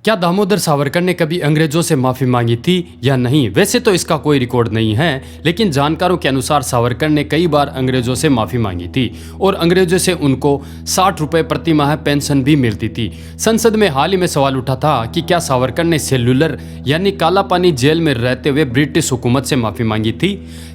क्या दामोदर सावरकर ने कभी अंग्रेजों से माफी मांगी थी या नहीं? वैसे तो इसका कोई रिकॉर्ड नहीं है, लेकिन जानकारों के अनुसार सावरकर ने कई बार अंग्रेजों से माफी मांगी थी और अंग्रेजों से उनको 60 रुपए प्रति माह पेंशन भी मिलती थी। संसद में हाल ही में सवाल उठा था कि क्या सावरकर ने सेल्युलर यानी काला पानी जेल में रहते हुए ब्रिटिश हुकूमत से माफी मांगी थी।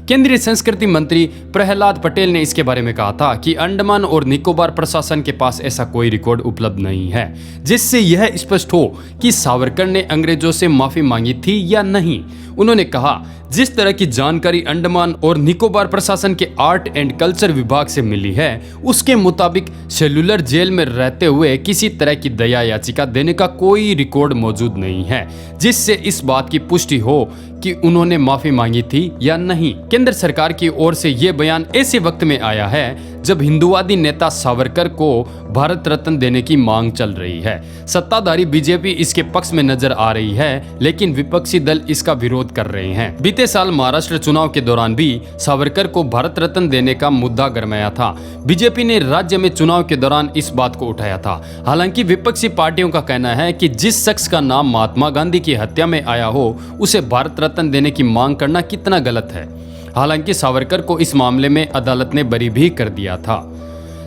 केंद्रीय संस्कृति मंत्री प्रहलाद पटेल ने इसके बारे में कहा था कि अंडमान और निकोबार प्रशासन के पास ऐसा कोई रिकॉर्ड उपलब्ध नहीं है जिससे यह स्पष्ट हो कि सावरकर ने अंग्रेजों से माफी मांगी थी या नहीं। उन्होंने कहा, जिस तरह की जानकारी अंडमान और निकोबार प्रशासन के आर्ट एंड कल्चर विभाग से मिली है उसके मुताबिक सेल्युलर जेल में रहते हुए किसी तरह की दया याचिका देने का कोई रिकॉर्ड मौजूद नहीं है जिससे इस बात की पुष्टि हो कि उन्होंने माफी मांगी थी या नहीं। केंद्र सरकार की ओर से यह बयान ऐसे वक्त में आया है जब हिंदुवादी नेता सावरकर को भारत रत्न देने की मांग चल रही है। सत्ताधारी बीजेपी इसके पक्ष में नजर आ रही है, लेकिन विपक्षी दल इसका विरोध कर रहे हैं। बीते साल महाराष्ट्र चुनाव के दौरान भी सावरकर को भारत रत्न देने का मुद्दा गरमाया था। बीजेपी ने राज्य में चुनाव के दौरान इस बात को उठाया था। हालांकि विपक्षी पार्टियों का कहना है कि जिस शख्स का नाम महात्मा गांधी की हत्या में आया हो उसे भारत रत्न देने की मांग करना कितना गलत है। हालांकि सावरकर को इस मामले में अदालत ने बरी भी कर दिया था।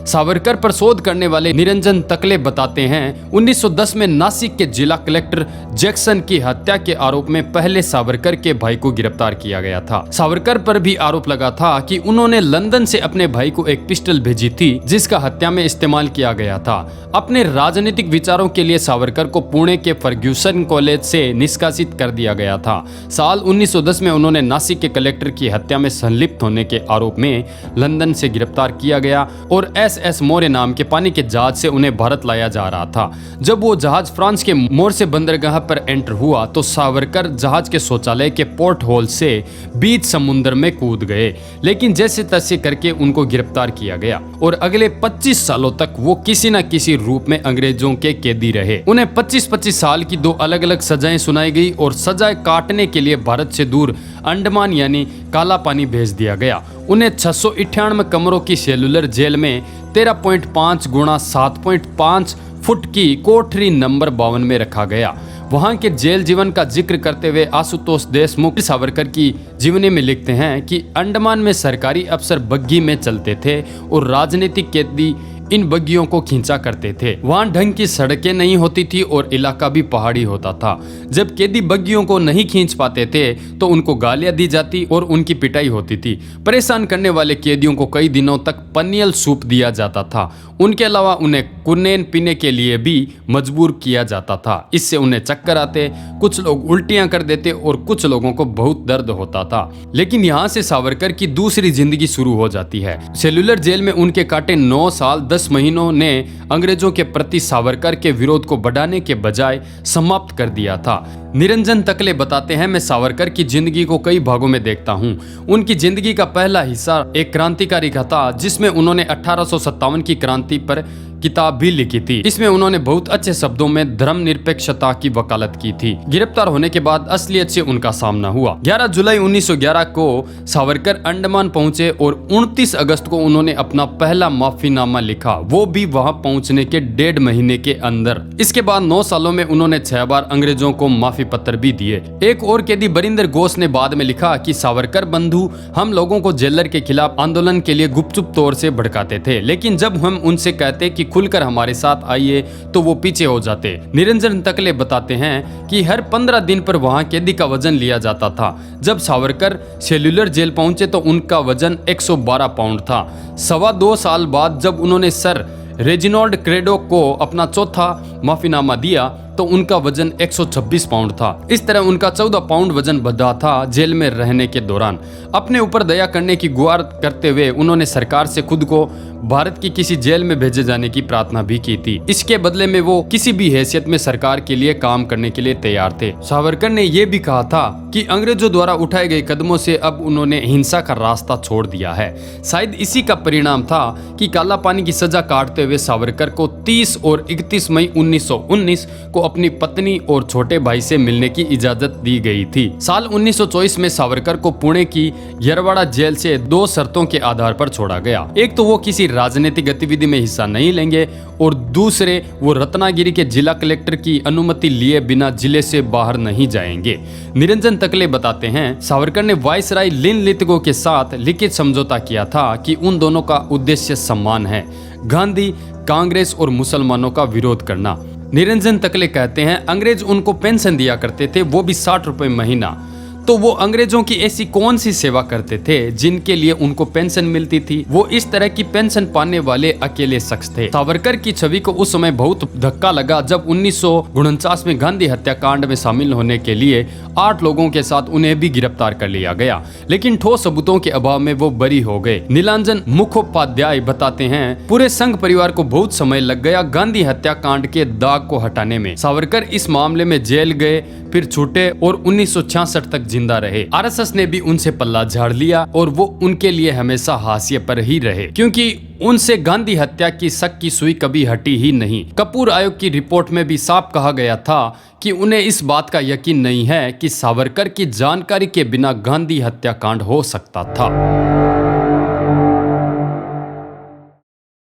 सावरकर पर शोध करने वाले निरंजन तकले बताते हैं 1910 में नासिक के जिला कलेक्टर जैक्सन की हत्या के आरोप में पहले सावरकर के भाई को गिरफ्तार किया गया था। सावरकर पर भी आरोप लगा था कि उन्होंने लंदन से अपने भाई को एक पिस्टल भेजी थी जिसका हत्या में इस्तेमाल किया गया था। अपने राजनीतिक विचारों के लिए सावरकर को पुणे के फर्ग्यूसन कॉलेज से निष्कासित कर दिया गया था। साल 1910 में उन्होंने नासिक के कलेक्टर की हत्या में संलिप्त होने के आरोप में लंदन से गिरफ्तार किया गया और एस मौर्य नाम के पानी के जहाज से उन्हें भारत लाया जा रहा था। जब वो जहाज फ्रांस के मोर्से बंदरगाह पर एंटर हुआ तो सावरकर जहाज के शौचालय के पोर्ट होल से बीच समुद्र में कूद गए, लेकिन जैसे तैसे करके उनको गिरफ्तार किया गया और अगले 25 सालों तक वो किसी न किसी रूप में अंग्रेजों के कैदी रहे। उन्हें 25-25 साल की 2 अलग-अलग सजाएं सुनाई गई और सजाएं काटने के लिए भारत से दूर अंडमान यानी काला पानी भेज दिया गया। उन्हें 698 कमरों की सेल्युलर जेल में 13.5 गुणा 7.5 फुट की कोठरी नंबर 52 में रखा गया। वहां के जेल जीवन का जिक्र करते हुए आशुतोष देशमुख सावरकर की जीवनी में लिखते हैं कि अंडमान में सरकारी अफसर बग्घी में चलते थे और राजनीतिक कैदी इन बग्गियों को खींचा करते थे। वहां ढंग की सड़कें नहीं होती थी और इलाका भी पहाड़ी होता था। जब कैदी बग्गियों को नहीं खींच पाते थे तो उनको गालियां दी जाती और उनकी पिटाई होती थी। परेशान करने वाले कैदियों को कई दिनों तक पनियल सूप दिया जाता था। उनके अलावा उन्हें कुनेन पीने के लिए भी मजबूर किया जाता था। इससे उन्हें चक्कर आते, कुछ लोग उल्टियां कर देते और कुछ लोगों को बहुत दर्द होता था। लेकिन यहाँ से सावरकर की दूसरी जिंदगी शुरू हो जाती है। सेल्युलर जेल में उनके काटे 9 साल 10 महीनों ने अंग्रेजों के प्रति सावरकर के विरोध को बढ़ाने के बजाय समाप्त कर दिया था। निरंजन तकले बताते हैं, मैं सावरकर की जिंदगी को कई भागों में देखता हूँ। उनकी जिंदगी का पहला हिस्सा एक क्रांतिकारी का था जिसमें उन्होंने 1857 की क्रांति पर किताब भी लिखी थी। इसमें उन्होंने बहुत अच्छे शब्दों में धर्मनिरपेक्षता की वकालत की थी। गिरफ्तार होने के बाद असलियत से उनका सामना हुआ। 11 जुलाई 1911 को सावरकर अंडमान पहुंचे और 29 अगस्त को उन्होंने अपना पहला माफीनामा लिखा, वो भी वहां पहुंचने के 1.5 महीने के अंदर। इसके बाद 9 सालों में उन्होंने 6 बार अंग्रेजों को माफी पत्र भी दिए। एक और कैदी बरिंदर घोष ने बाद में लिखा कि सावरकर बंधु हम लोगों को जेलर के खिलाफ आंदोलन के लिए गुपचुप तौर से भड़काते थे, लेकिन जब हम उनसे कहते कि खुलकर हमारे साथ आइए तो वो पीछे हो जाते। निरंजन तकले बताते हैं कि हर 15 दिन पर वहां कैदी का वजन लिया जाता था। जब सावरकर सेल्युलर जेल पहुंचे तो उनका वजन 112 पाउंड था। 2.25 साल बाद जब उन्होंने सर रेजिनॉल्ड क्रेडोक को अपना चौथा माफीनामा दिया तो उनका वजन 126 पाउंड था। इस तरह उनका 14 पाउंड वजन बढ़ा था। जेल में रहने के दौरान अपने ऊपर दया करने की गुहार करते हुए उन्होंने सरकार से खुद को भारत की किसी जेल में भेजे जाने की प्रार्थना भी की थी। इसके बदले में वो किसी भी हैसियत में सरकार के लिए काम करने के लिए तैयार थे। सावरकर ने यह भी कहा था कि अंग्रेजों द्वारा उठाए गए कदमों से अब उन्होंने हिंसा का रास्ता छोड़ दिया है। शायद इसी का परिणाम था कि काला पानी की सजा काटते हुए सावरकर को 30 और 31 मई 1919 को अपनी पत्नी और छोटे भाई से मिलने की इजाजत दी गई थी। साल 1924 में सावरकर को पुणे की यरवाड़ा जेल से 2 शर्तों के आधार पर छोड़ा गया। एक तो वो किसी राजनीतिक गतिविधि में हिस्सा नहीं लेंगे और दूसरे वो रत्नागिरी के जिला कलेक्टर की अनुमति लिए बिना जिले से बाहर नहीं जाएंगे। निरंजन तकले बताते हैं, सावरकर ने वायसराय लिन लिथगो के साथ लिखित समझौता किया था कि उन दोनों का उद्देश्य समान है, गांधी, कांग्रेस और मुसलमानों का विरोध करना। निरंजन तकले कहते हैं, अंग्रेज उनको पेंशन दिया करते थे, वो भी 60 रुपए महीना। तो वो अंग्रेजों की ऐसी कौन सी सेवा करते थे जिनके लिए उनको पेंशन मिलती थी? वो इस तरह की पेंशन पाने वाले अकेले शख्स थे। सावरकर की छवि को उस समय बहुत धक्का लगा जब 1949 में गांधी हत्याकांड में शामिल होने के लिए 8 लोगों के साथ उन्हें भी गिरफ्तार कर लिया गया, लेकिन ठोस सबूतों के अभाव में वो बरी हो गए। नीलांजन मुखोपाध्याय बताते हैं, पूरे संघ परिवार को बहुत समय लग गया गांधी हत्याकांड के दाग को हटाने में। सावरकर इस मामले में जेल गए, फिर छूटे और 1966 तक जिंदा रहे। आरएसएस ने भी उनसे पल्ला झाड़ लिया और वो उनके लिए हमेशा हाशिए पर ही रहे, क्योंकि उनसे गांधी हत्या की शक की सुई कभी हटी ही नहीं। कपूर आयोग की रिपोर्ट में भी साफ कहा गया था कि उन्हें इस बात का यकीन नहीं है कि सावरकर की जानकारी के बिना गांधी हत्याकांड हो सकता था।